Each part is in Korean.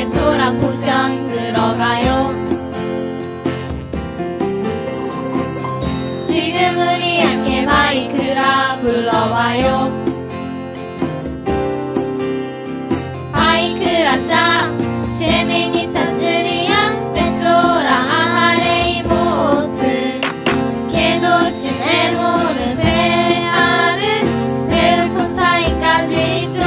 함께 토라 포션 들어가요. 지금 우리 함께 바이크라 불러와요. 바이크라 짜 쉐미니 타츠리야 베조라 아하레이 모트 케도심 에모르 베아르 베우콘타이까지 죠.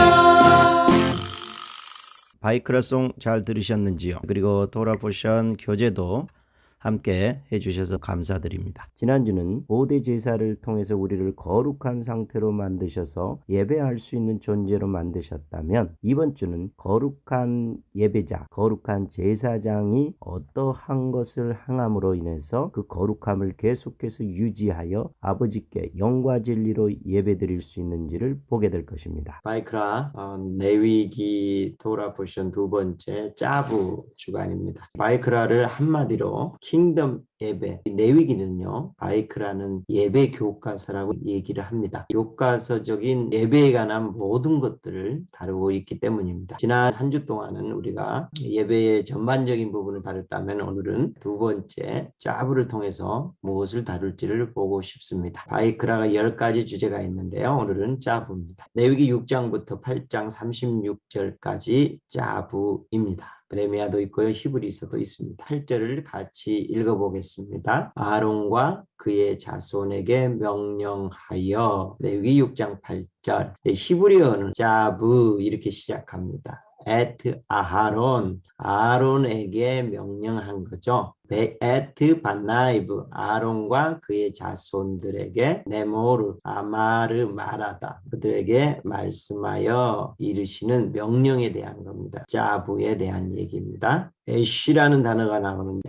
바이크라송 잘 들으셨는지요? 그리고 토라포션 교재도 함께 해주셔서 감사드립니다. 지난주는 5대 제사를 통해서 우리를 거룩한 상태로 만드셔서 예배할 수 있는 존재로 만드셨다면, 이번 주는 거룩한 예배자, 거룩한 제사장이 어떠한 것을 행함으로 인해서 그 거룩함을 계속해서 유지하여 아버지께 영과 진리로 예배드릴 수 있는지를 보게 될 것입니다. 바이크라 내위기 토라포션 두 번째 짜부 주간입니다. 바이크라를 한마디로 킹덤 예배, 내위기는요 바이크라는 예배 교과서라고 얘기를 합니다. 교과서적인 예배에 관한 모든 것들을 다루고 있기 때문입니다. 지난 한 주 동안은 우리가 예배의 전반적인 부분을 다뤘다면, 오늘은 두 번째 짜부를 통해서 무엇을 다룰지를 보고 싶습니다. 바이크라가 10가지 주제가 있는데요, 오늘은 짜부입니다. 내위기 6장부터 8장 36절까지 짜부입니다. 브레미아도 있고요, 히브리서도 있습니다. 8절을 같이 읽어보겠습니다. 아론과 그의 자손에게 명령하여. 레위기 6장 8절. 히브리어는 짜부 이렇게 시작합니다. 에트 아하론, 아론에게 명령한 거죠. 에트 바나이브, 아론과 그의 자손들에게 네모르, 아마르 말하다, 그들에게 말씀하여 이르시는 명령에 대한 겁니다. 짜부에 대한 얘기입니다. 에쉬라는 단어가 나오는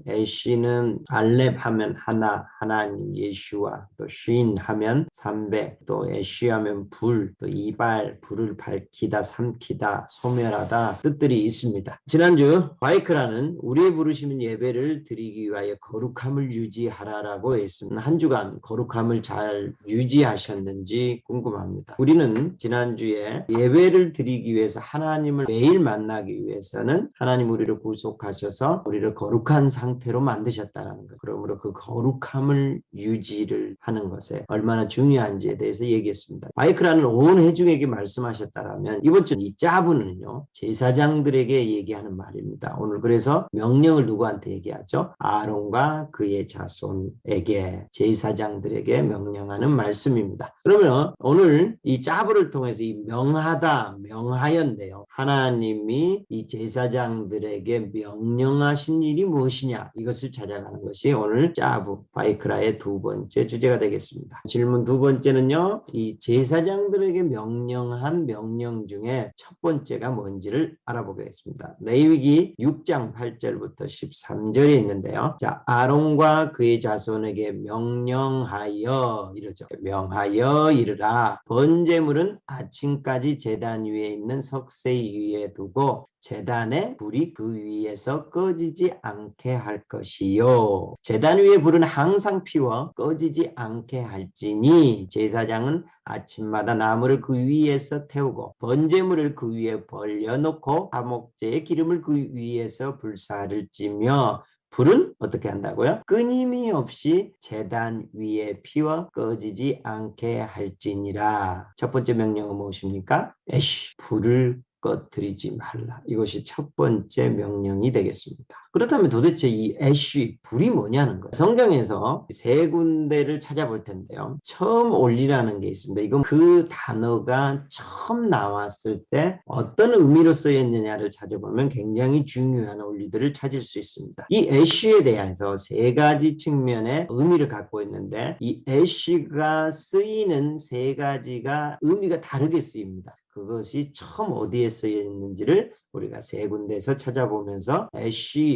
에쉬는 알렙 하면 하나, 하나님 예슈와, 또 쉰 하면 300, 또 에쉬 하면 불, 또 이발, 불을 밝히다, 삼키다, 소멸하다 뜻들이 있습니다. 지난주 바이크라는 우리의 부르심은 예배를 드리기 위하여 거룩함을 유지하라라고 했습니다. 한 주간 거룩함을 잘 유지하셨는지 궁금합니다. 우리는 지난주에 예배를 드리기 위해서, 하나님을 매일 만나기 위해서는 하나님 우리를 구속하셔서 우리를 거룩한 상태로 만드셨다는 것, 그러므로 그 거룩함을 유지를 하는 것에 얼마나 중요한지에 대해서 얘기했습니다. 바이크라는 온 회중에게 말씀하셨다라면, 이번 주 이 짜부는요 제사장들에게 얘기하는 말입니다. 오늘 그래서 명령을 누구한테 얘기하죠? 아론과 그의 자손에게, 제사장들에게 명령하는 말씀입니다. 그러면 오늘 이 짜부를 통해서 이 명하다, 명하였는데요, 하나님이 이 제사장들에게 명령하신 일이 무엇이냐, 이것을 찾아가는 것이 오늘 짜부 바이크라의 두 번째 주제가 되겠습니다. 질문 두 번째는요, 이 제사장들에게 명령한 명령 중에 첫 번째가 뭔지를 알아보겠습니다. 레위기 6장 8절부터 13절에 있는데요. 자, 아론과 그의 자손에게 명령하여 이러죠. 명하여 이르라. 번제물은 아침까지 제단 위에 있는 석쇠 위에 두고 제단의 불이 그 위에서 꺼지지 않게 할 것이요. 제단 위에 불은 항상 피워 꺼지지 않게 할지니, 제사장은 아침마다 나무를 그 위에서 태우고 번제물을 그 위에 벌려놓고 화목제의 기름을 그 위에서 불사를 찌며, 불은 어떻게 한다고요? 끊임이 없이 제단 위에 피워 꺼지지 않게 할지니라. 첫 번째 명령은 무엇입니까? 불을 꺼뜨리지 말라. 이것이 첫 번째 명령이 되겠습니다. 그렇다면 도대체 이 불이 뭐냐는 거예요. 성경에서 세 군데를 찾아볼 텐데요. 처음 올리라는 게 있습니다. 이건 그 단어가 처음 나왔을 때 어떤 의미로 쓰였느냐를 찾아보면 굉장히 중요한 원리들을 찾을 수 있습니다. 이 애쉬에 대해서 세 가지 측면의 의미를 갖고 있는데, 이 애쉬가 쓰이는 세 가지가 의미가 다르게 쓰입니다. 그것이 처음 어디에 쓰여 있는지를 우리가 세 군데에서 찾아보면서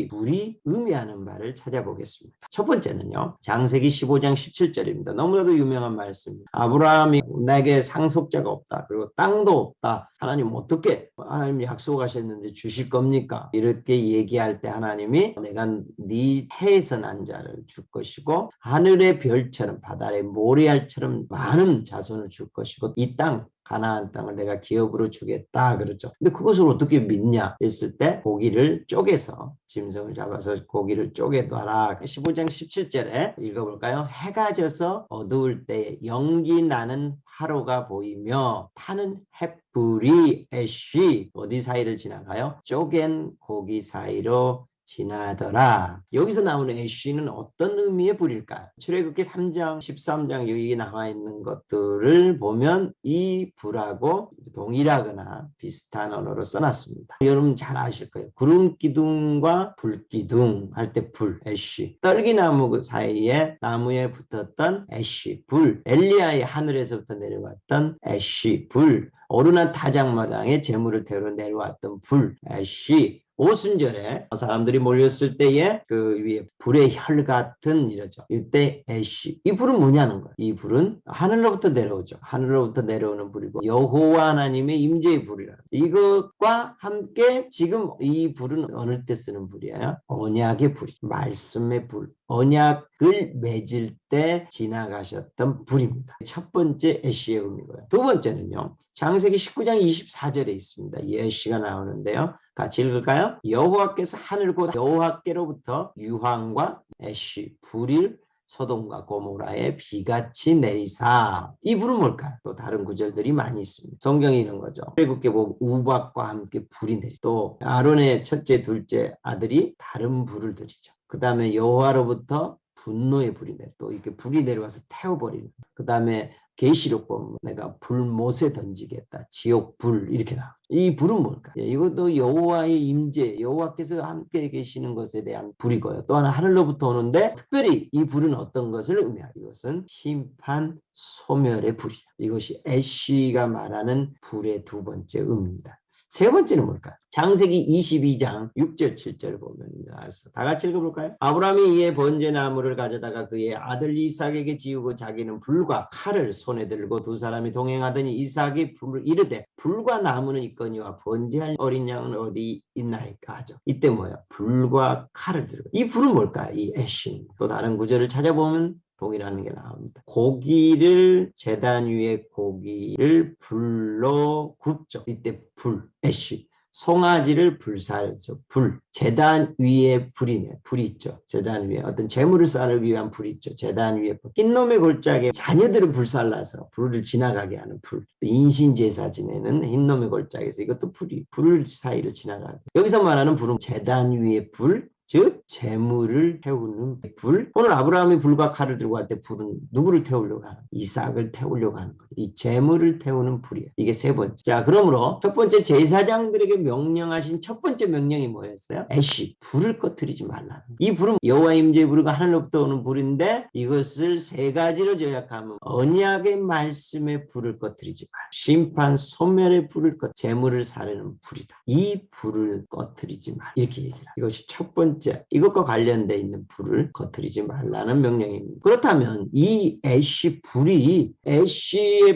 불이 의미하는 바를 찾아보겠습니다. 첫 번째는요, 창세기 15장 17절입니다. 너무나도 유명한 말씀입니다. 아브라함이 내게 상속자가 없다, 그리고 땅도 없다, 하나님 어떻게, 하나님 약속하셨는데 주실 겁니까? 이렇게 얘기할 때 하나님이 내가 네 태에서 난 자를 줄 것이고 하늘의 별처럼 바다의 모래알처럼 많은 자손을 줄 것이고 이 땅 가나안 땅을 내가 기업으로 주겠다 그러죠. 근데 그것을 어떻게 믿냐 했을 때 고기를 쪼개서 짐승을 잡아서 고기를 쪼개둬라. 15장 17절에 읽어볼까요? 해가 져서 어두울 때에 연기 나는 화로가 보이며 타는 횃불이 애쉬 어디 사이를 지나가요? 쪼갠 고기 사이로 지나더라. 여기서 나오는 애쉬는 어떤 의미의 불일까요? 출애굽기 3장, 13장 여기 나와 있는 것들을 보면 이 불하고 동일하거나 비슷한 언어로 써놨습니다. 여러분 잘 아실 거예요. 구름 기둥과 불 기둥 할 때 불, 애쉬. 떨기나무 사이에 나무에 붙었던 애쉬, 불. 엘리야의 하늘에서부터 내려왔던 애쉬, 불. 오르난 타작마당에 재물을 태우러 내려왔던 불, 애쉬. 오순절에 사람들이 몰렸을 때에 그 위에 불의 혈 같은 이러죠. 이때 애쉬. 이 불은 뭐냐는 거예요. 이 불은 하늘로부터 내려오죠. 하늘로부터 내려오는 불이고 여호와 하나님의 임재의 불이라. 이것과 함께 지금 이 불은 어느 때 쓰는 불이에요? 언약의 불이. 말씀의 불. 언약을 맺을 때 지나가셨던 불입니다. 첫 번째 애쉬의 의미고요. 두 번째는요. 창세기 19장 24절에 있습니다. 이 애쉬가 나오는데요. 같이 읽을까요? 여호와께서 하늘곧 여호와께로부터 유황과 애쉬, 불을 소돔과 고모라에 비같이 내리사. 이 불은 뭘까요? 또 다른 구절들이 많이 있습니다. 성경에 있는 거죠. 출애굽기 보면 우박과 함께 불이 내리죠. 또 아론의 첫째, 둘째 아들이 다른 불을 들이죠. 그 다음에 여호와로부터 분노의 불이 내려. 또 이렇게 불이 내려와서 태워버리는. 그 다음에 계시록 보면 내가 불못에 던지겠다. 지옥 불 이렇게 나와. 이 불은 뭘까? 이것도 여호와의 임재, 여호와께서 함께 계시는 것에 대한 불이고요. 또 하나 하늘로부터 오는데 특별히 이 불은 어떤 것을 의미하요? 이것은 심판 소멸의 불이야. 이것이 애쉬가 말하는 불의 두 번째 의미입니다. 세 번째는 뭘까요? 창세기 22장 6절 7절 보면 다 같이 읽어볼까요? 아브라함이 이에 번제나무를 가져다가 그의 아들 이삭에게 지우고 자기는 불과 칼을 손에 들고 두 사람이 동행하더니 이삭이 불을 이르되 불과 나무는 있거니와 번제할 어린 양은 어디 있나이까 하죠. 이때 뭐예요? 불과 칼을 들고. 이 불은 뭘까요? 이 애쉬. 또 다른 구절을 찾아보면 동이라는 게 나옵니다. 고기를 제단 위에 고기를 불로 굽죠. 이때 불, 애쉬. 송아지를 불사르죠. 불. 제단 위에 불이 있죠. 제단 위에 어떤 재물을 쌓기 위한 불이 있죠. 제단 위에 불. 흰놈의 골짜기에 자녀들을 불살라서 불을 지나가게 하는 불. 인신제사 지내는 흰놈의 골짜기에서 이것도 불을 사이로 지나가게. 여기서 말하는 불은 제단 위에 불. 즉 재물을 태우는 불. 오늘 아브라함이 불과 칼을 들고 할 때 불은 누구를 태우려고 하는? 이삭을 태우려고 하는 거예요. 이 재물을 태우는 불이에요. 이게 세 번째. 자, 그러므로 첫 번째 제사장들에게 명령하신 첫 번째 명령이 뭐였어요? 애쉬, 불을 꺼뜨리지 말라는. 이 불은 여호와 임재의 불과 하늘로부터 오는 불인데 이것을 세 가지로 요약하면 언약의 말씀의 불을 꺼뜨리지 말. 심판 소멸의 불을 재물을 사르는 불이다. 이 불을 꺼뜨리지 말. 이렇게 얘기해요. 이것이 첫 번째. 이것과 관련되어 있는 불을 꺼뜨리지 말라는 명령입니다. 그렇다면 이 애쉬의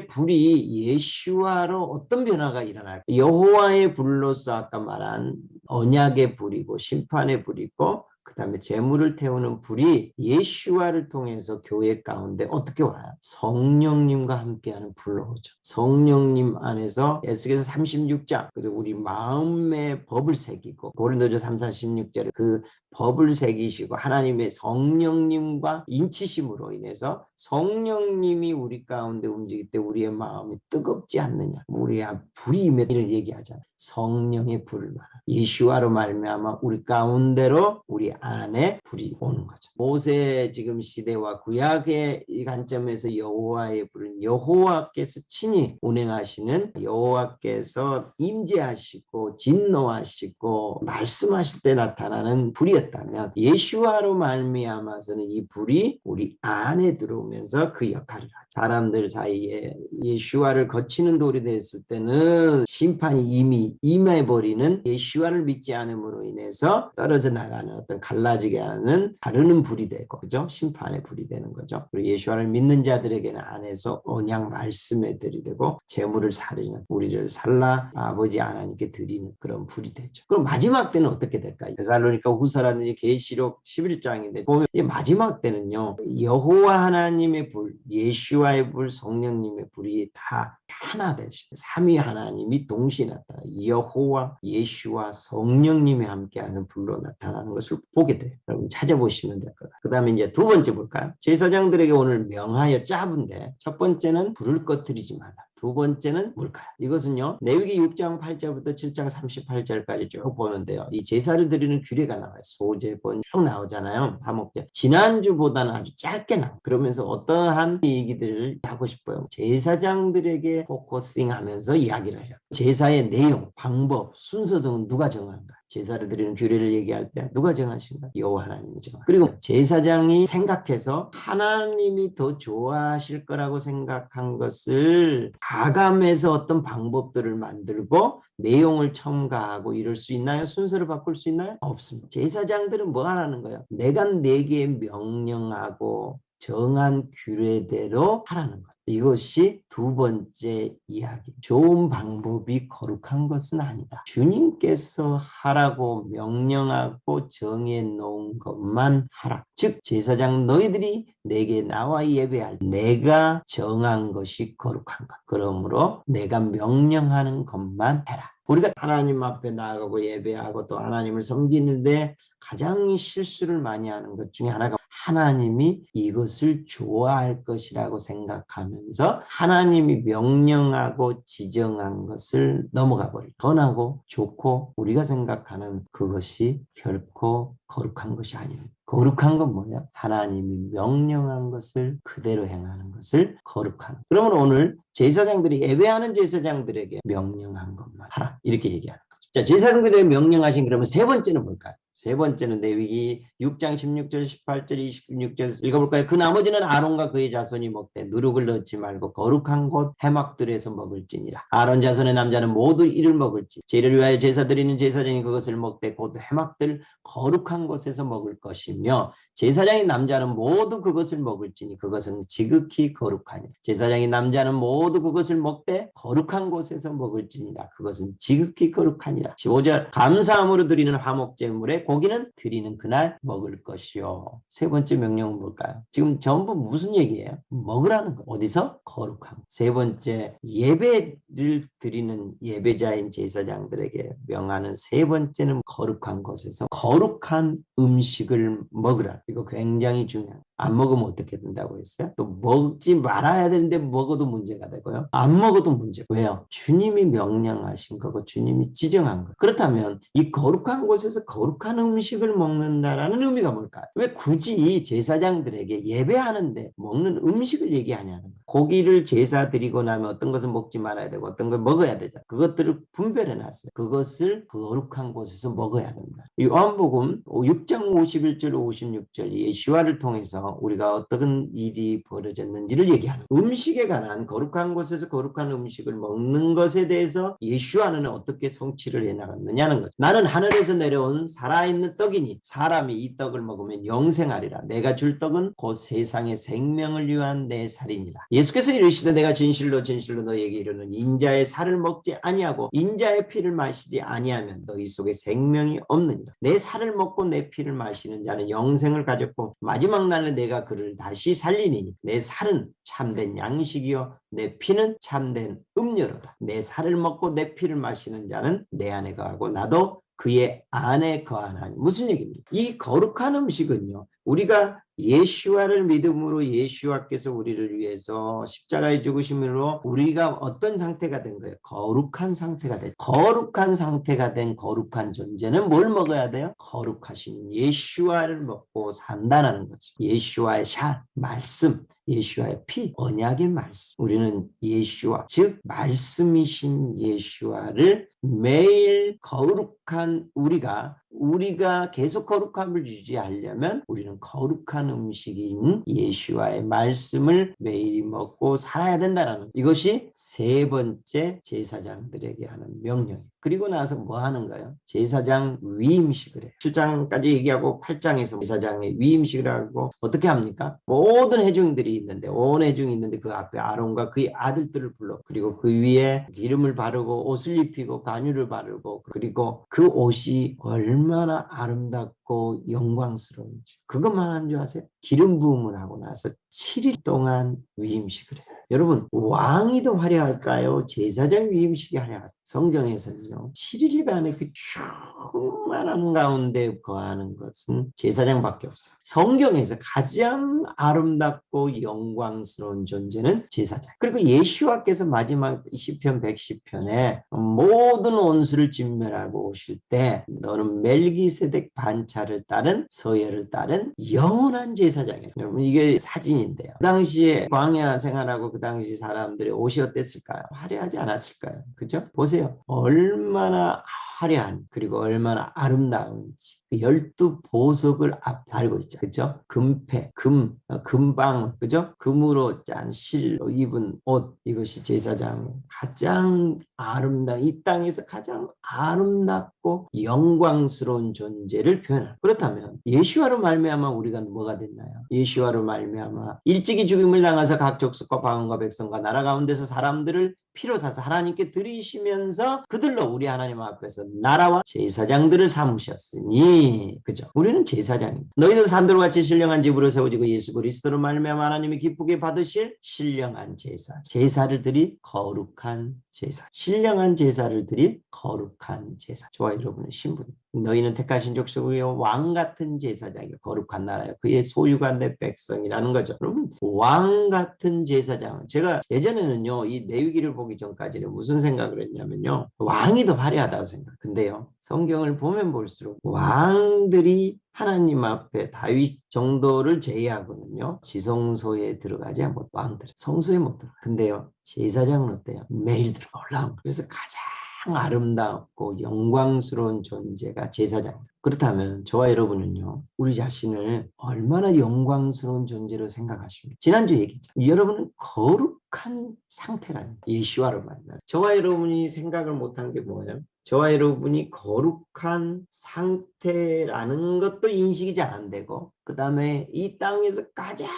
불이 예수와로 어떤 변화가 일어날까? 여호와의 불로서 아까 말한 언약의 불이고 심판의 불이고 그 다음에 재물을 태우는 불이 예수와를 통해서 교회 가운데 어떻게 와요? 성령님과 함께하는 불로 오죠. 성령님 안에서 에스겔서 36장 그리고 우리 마음의 법을 새기고 고린도전서 3, 4, 16절에 그 법을 새기시고 하나님의 성령님과 인치심으로 인해서 성령님이 우리 가운데 움직일 때 우리의 마음이 뜨겁지 않느냐. 우리의 불이 임해 이런 얘기하잖아요. 성령의 불을 말하는 예수와로 말미암아 우리 가운데로 우리 안에 불이 오는 거죠. 모세 지금 시대와 구약의 이 관점에서 여호와의 불은 여호와께서 친히 운행하시는 여호와께서 임재하시고 진노하시고 말씀하실 때 나타나는 불이었다면 예수와로 말미암아서는 이 불이 우리 안에 들어오면서 그 역할을 하죠. 사람들 사이에 예수와를 거치는 돌이 됐을 때는 심판이 이미 임해버리는 예수와를 믿지 않음으로 인해서 떨어져 나가는 어떤 갈라지게 하는 가르는 불이 되고 그죠? 심판의 불이 되는 거죠. 그리고 예수와를 믿는 자들에게는 안에서 언약 말씀의 들이 되고 재물을 사르는 우리를 살라 아버지 하나님께 드리는 그런 불이 되죠. 그럼 마지막 때는 어떻게 될까요? 데살로니가 후서라든지 계시록 11장인데 보면 이 마지막 때는요. 여호와 하나님의 불, 예수와의 불, 성령님의 불이 다 하나 되시 삼위 하나님이 동시에 나타나 여호와 예수와 성령님이 함께하는 불로 나타나는 것을 보게 돼요. 여러분 찾아보시면 될 거다. 그 다음에 이제 두 번째 볼까요? 제사장들에게 오늘 명하여 짜부인데 첫 번째는 불을 꺼뜨리지 말라. 두 번째는 뭘까요? 이것은요 레위기 6장 8절부터 7장 38절까지 쭉 보는데요. 이 제사를 드리는 규례가 나와요. 소제번 쭉 나오잖아요. 다목제. 지난주보다는 아주 짧게 나와요. 그러면서 어떠한 얘기들을 하고 싶어요. 제사장들에게 포커싱하면서 이야기를 해요. 제사의 내용, 방법, 순서 등은 누가 정하는가? 제사를 드리는 규례를 얘기할 때 누가 정하신가? 여호와 하나님이 정하신가? 그리고 제사장이 생각해서 하나님이 더 좋아하실 거라고 생각한 것을 가감해서 어떤 방법들을 만들고 내용을 첨가하고 이럴 수 있나요? 순서를 바꿀 수 있나요? 없습니다. 제사장들은 뭐 하라는 거예요? 내가 내게 명령하고 정한 규례대로 하라는 거예요. 이것이 두 번째 이야기. 좋은 방법이 거룩한 것은 아니다. 주님께서 하라고 명령하고 정해 놓은 것만 하라. 즉 제사장 너희들이 내게 나와 예배할 내가 정한 것이 거룩한 것. 그러므로 내가 명령하는 것만 해라. 우리가 하나님 앞에 나아가고 예배하고 또 하나님을 섬기는데 가장 실수를 많이 하는 것 중에 하나가 하나님이 이것을 좋아할 것이라고 생각하면서 하나님이 명령하고 지정한 것을 넘어가 버리고 선하고 좋고 우리가 생각하는 그것이 결코 거룩한 것이 아닙니다. 거룩한 건 뭐냐? 하나님이 명령한 것을 그대로 행하는 것을 거룩한. 그러면 오늘 제사장들이 예배하는 제사장들에게 명령한 것만 하라. 이렇게 얘기하는 거죠. 자, 제사장들에게 명령하신 그러면 세 번째는 뭘까요? 세 번째는 레위기 6장 16절, 18절, 26절 읽어볼까요? 그 나머지는 아론과 그의 자손이 먹되 누룩을 넣지 말고 거룩한 곳 해막들에서 먹을지니라. 아론 자손의 남자는 모두 이를 먹을지 제를 위하여 제사 드리는 제사장이 그것을 먹되 곧 해막들 거룩한 곳에서 먹을 것이며 제사장의 남자는 모두 그것을 먹을지니 그것은 지극히 거룩하니 제사장의 남자는 모두 그것을 먹되 거룩한 곳에서 먹을지니라. 그것은 지극히 거룩하니라. 15절 감사함으로 드리는 화목제물에 고기는 드리는 그날 먹을 것이요. 세 번째 명령은 뭘까요? 지금 전부 무슨 얘기예요? 먹으라는 거. 어디서? 거룩함. 세 번째 예배를 드리는 예배자인 제사장들에게 명하는 세 번째는 거룩한 곳에서 거룩한 음식을 먹으라. 이거 굉장히 중요해요. 안 먹으면 어떻게 된다고 했어요? 또 먹지 말아야 되는데 먹어도 문제가 되고요. 안 먹어도 문제. 왜요? 주님이 명령하신 거고 주님이 지정한 거. 그렇다면 이 거룩한 곳에서 거룩한 음식을 먹는다라는 의미가 뭘까요? 왜 굳이 제사장들에게 예배하는데 먹는 음식을 얘기하냐는 거예요. 고기를 제사 드리고 나면 어떤 것은 먹지 말아야 되고 어떤 걸 먹어야 되잖아요. 그것들을 분별해 놨어요. 그것을 거룩한 곳에서 먹어야 된다. 요한복음 6장 51절 56절 예수와를 통해서 우리가 어떤 일이 벌어졌는지를 얘기하는 음식에 관한 거룩한 곳에서 거룩한 음식을 먹는 것에 대해서 예수와는 어떻게 성취를 해나갔느냐는 거죠. 나는 하늘에서 내려온 살아있는 떡이니 사람이 이 떡을 먹으면 영생하리라. 내가 줄 떡은 곧 세상의 생명을 위한 내 살이니라. 예수께서 이르시되 내가 진실로 진실로 너희에게 이르는 인자의 살을 먹지 아니하고 인자의 피를 마시지 아니하면 너희 속에 생명이 없느니라. 내 살을 먹고 내 피를 마시는 자는 영생을 가졌고 마지막 날에 내가 그를 다시 살리니 내 살은 참된 양식이요 내 피는 참된 음료로다. 내 살을 먹고 내 피를 마시는 자는 내 안에 거하고 나도 그의 안에 거하나니. 무슨 얘기입니까? 이 거룩한 음식은요 우리가 예수와를 믿음으로 예수와께서 우리를 위해서 십자가에 죽으심으로 우리가 어떤 상태가 된 거예요? 거룩한 상태가 된. 거룩한 상태가 된 거룩한 존재는 뭘 먹어야 돼요? 거룩하신 예수와를 먹고 산다는 거죠. 예수와의 샷, 말씀, 예수와의 피, 언약의 말씀. 우리는 예수와 즉 말씀이신 예수와를 매일 거룩한 우리가 계속 거룩함을 유지하려면 우리는 거룩한 음식인 예수와의 말씀을 매일 먹고 살아야 된다는 이것이 세 번째 제사장들에게 하는 명령이에요. 그리고 나서 뭐 하는 거예요? 제사장 위임식을 해요. 7장까지 얘기하고 8장에서 제사장의 위임식을 하고 어떻게 합니까? 모든 회중들이 있는데 온 회중이 있는데 그 앞에 아론과 그의 아들들을 불러 그리고 그 위에 기름을 바르고 옷을 입히고 간유를 바르고 그리고 그 옷이 얼마나 아름답고 영광스러운지 그것만 하는 줄 아세요? 기름 부음을 하고 나서 7일 동안 위임식을 해요. 여러분, 왕이 더 화려할까요? 제사장 위임식이 화려할까요? 성경에서는요, 7일간의 그 충만한 가운데 거하는 것은 제사장밖에 없어요. 성경에서 가장 아름답고 영광스러운 존재는 제사장. 그리고 예수와께서 마지막 시편 110편에 모든 원수를 진멸하고 오실 때 너는 멜기세덱 반차를 따른 서열을 따른 영원한 제사장이에요. 여러분, 이게 사진인데요. 그 당시에 광야 생활하고 그 당시 사람들의 옷이 어땠을까요? 화려하지 않았을까요? 그죠? 보세요. 얼마나 화려한 그리고 얼마나 아름다운지 그 12보석을 앞에 달고 있죠. 그죠? 금패, 금방, 그죠? 금으로 짠 실로 입은 옷, 이것이 제사장 가장 아름다운, 이 땅에서 가장 아름답고 영광스러운 존재를 표현합니다. 그렇다면 예수와로 말미암아 우리가 뭐가 됐나요? 예수와로 말미암아 일찍이 죽임을 당하서 각 족속과 방언과 백성과 나라 가운데서 사람들을 피로 사서 하나님께 드리시면서 그들로 우리 하나님 앞에서 나라와 제사장들을 삼으셨으니, 그죠? 우리는 제사장입니다. 너희도 산들과 같이 신령한 집으로 세워지고 예수 그리스도로 말미암아 하나님이 기쁘게 받으실 신령한 제사, 제사를 드릴 거룩한 제사, 신령한 제사를 드릴 거룩한 제사. 저와 여러분의 신분입니다. 너희는 택하신 족속이요 왕 같은 제사장이요 거룩한 나라요 그의 소유가 내 백성이라는 거죠. 여러분, 왕 같은 제사장. 제가 예전에는요, 이 레위기를 보기 전까지는 무슨 생각을 했냐면요, 왕이 더 화려하다고 생각. 근데요, 성경을 보면 볼수록 왕들이 하나님 앞에 다윗 정도를 제외하고는요, 지성소에 들어가지 않고 왕들 성소에 못 들어가. 근데요, 제사장은 어때요? 매일 들어가 올라온. 그래서 가장 아름답고 영광스러운 존재가 제사장입니다. 그렇다면 저와 여러분은요, 우리 자신을 얼마나 영광스러운 존재로 생각하십니까? 지난주에 얘기했죠. 여러분은 거룩한 상태라는 예수와로 말이에요. 저와 여러분이 생각을 못한 게 뭐예요? 저와 여러분이 거룩한 상태라는 것도 인식이 잘 안 되고, 그 다음에 이 땅에서 가장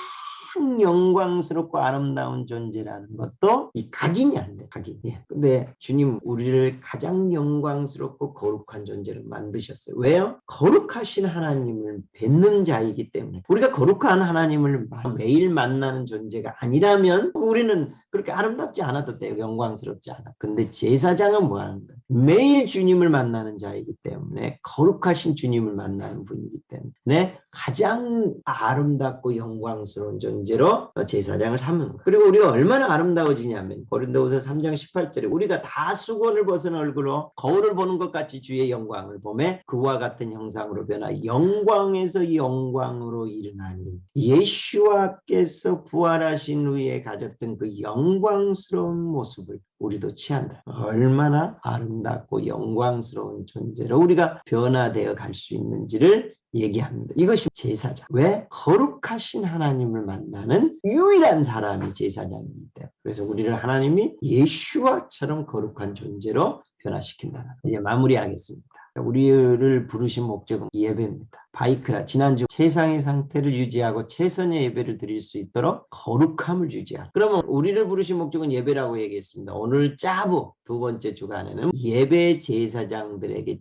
영광스럽고 아름다운 존재라는 것도 이 각인이 안 돼. 각인이. 근데 주님 우리를 가장 영광스럽고 거룩한 존재로 만드셨어요. 왜요? 거룩하신 하나님을 뵙는 자이기 때문에. 우리가 거룩한 하나님을 매일 만나는 존재가 아니라면 우리는 그렇게 아름답지 않아도 돼요. 영광스럽지 않아. 근데 제사장은 뭐 하는 거예요? 매일 주님을 만나는 자이기 때문에, 거룩하신 주님을 만나는 분이기 때문에 가장 아름답고 영광스러운 존재로 제사장을 삼는 거예요. 그리고 우리가 얼마나 아름다워지냐면 고린도후서 3장 18절에 우리가 다 수건을 벗은 얼굴로 거울을 보는 것 같이 주의 영광을 보매 그와 같은 형상으로 변화 영광에서 영광으로 일어나니, 예수와께서 부활하신 후에 가졌던 그 영광스러운 모습을 우리도 취한다. 얼마나 아름답고 영광스러운 존재로 우리가 변화되어 갈 수 있는지를 얘기합니다. 이것이 제사장. 왜? 거룩하신 하나님을 만나는 유일한 사람이 제사장입니다. 그래서 우리를 하나님이 예수와처럼 거룩한 존재로 변화시킨다. 이제 마무리하겠습니다. 우리를 부르신 목적은 예배입니다. 바이크라, 지난주 세상의 상태를 유지하고 최선의 예배를 드릴 수 있도록 거룩함을 유지하라. 그러면 우리를 부르신 목적은 예배라고 얘기했습니다. 오늘 짜부 두 번째 주간에는 예배 제사장들에게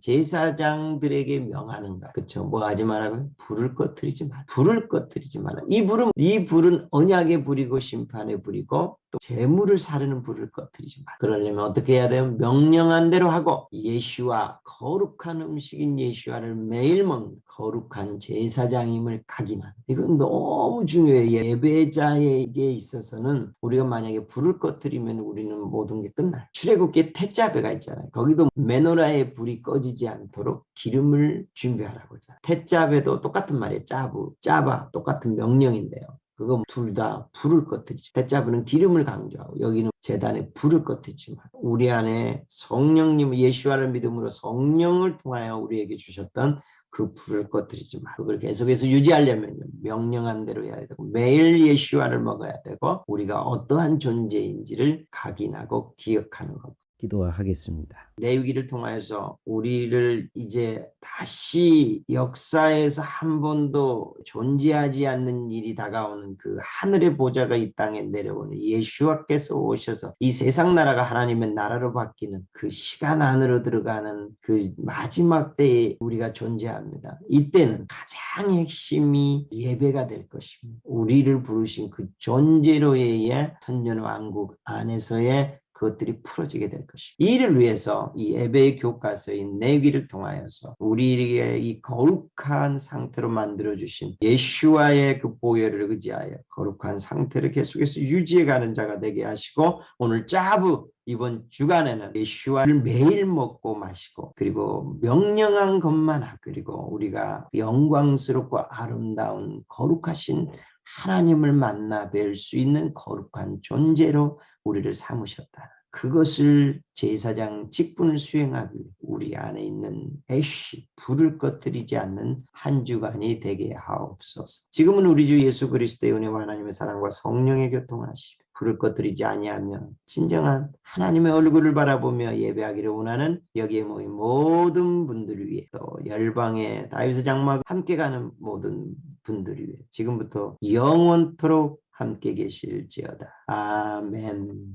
명하는 것. 그렇죠? 뭐 하지 말라고요? 불을 꺼뜨리지 마라. 불을 꺼뜨리지 마라. 이 불은 언약의 불이고 심판의 불이고 또 재물을 사르는 불을 꺼뜨리지 마라. 그러려면 어떻게 해야 돼요? 명령한 대로 하고 예수와 거룩한 음식인 예수와를 매일 먹는 거룩한 제사장임을 각인하는. 이건 너무 중요해요. 예배자에게 있어서는 우리가 만약에 불을 꺼뜨리면 우리는 모든 게 끝나요. 출애굽기에 태자베가 있잖아요. 거기도 메노라의 불이 꺼지지 않도록 기름을 준비하라고 하잖아요. 태자베도 똑같은 말이에요. 짜바 똑같은 명령인데요. 그거 둘 다 불을 꺼뜨리죠. 대자부는 기름을 강조하고 여기는 제단에 불을 꺼뜨리지만, 우리 안에 성령님 예수와를 믿음으로 성령을 통하여 우리에게 주셨던 그 불을 꺼뜨리지 마. 그걸 계속해서 유지하려면 명령한 대로 해야 되고 매일 예수와를 먹어야 되고 우리가 어떠한 존재인지를 각인하고 기억하는 것. 기도하겠습니다. 레위기를 통하여서 우리를 이제 다시 역사에서 한 번도 존재하지 않는 일이 다가오는 그 하늘의 보좌가 이 땅에 내려오는 예수와께서 오셔서 이 세상 나라가 하나님의 나라로 바뀌는 그 시간 안으로 들어가는 그 마지막 때에 우리가 존재합니다. 이때는 가장 핵심이 예배가 될 것입니다. 우리를 부르신 그 존재로의 천년왕국 안에서의 그것들이 풀어지게 될 것입니다. 이를 위해서 이 예배의 교과서인 레위기를 통하여서 우리에게 이 거룩한 상태로 만들어주신 예수와의 그 보혈을 의지하여 거룩한 상태를 계속해서 유지해가는 자가 되게 하시고, 오늘 짜부 이번 주간에는 예수와를 매일 먹고 마시고 그리고 명령한 것만 하고, 그리고 우리가 영광스럽고 아름다운 거룩하신 하나님을 만나 뵐 수 있는 거룩한 존재로 우리를 삼으셨다. 그것을 제사장 직분을 수행하기 위해 우리 안에 있는 애쉬, 불을 꺼뜨리지 않는 한 주간이 되게 하옵소서. 지금은 우리 주 예수 그리스도의 은혜와 하나님의 사랑과 성령의 교통하시고 불을 꺼뜨리지 아니하며 진정한 하나님의 얼굴을 바라보며 예배하기를 원하는 여기에 모인 모든 분들을 위해, 또 열방의 다윗의 장막과 함께 가는 모든 분들을 위해 지금부터 영원토록 함께 계실지어다. 아멘.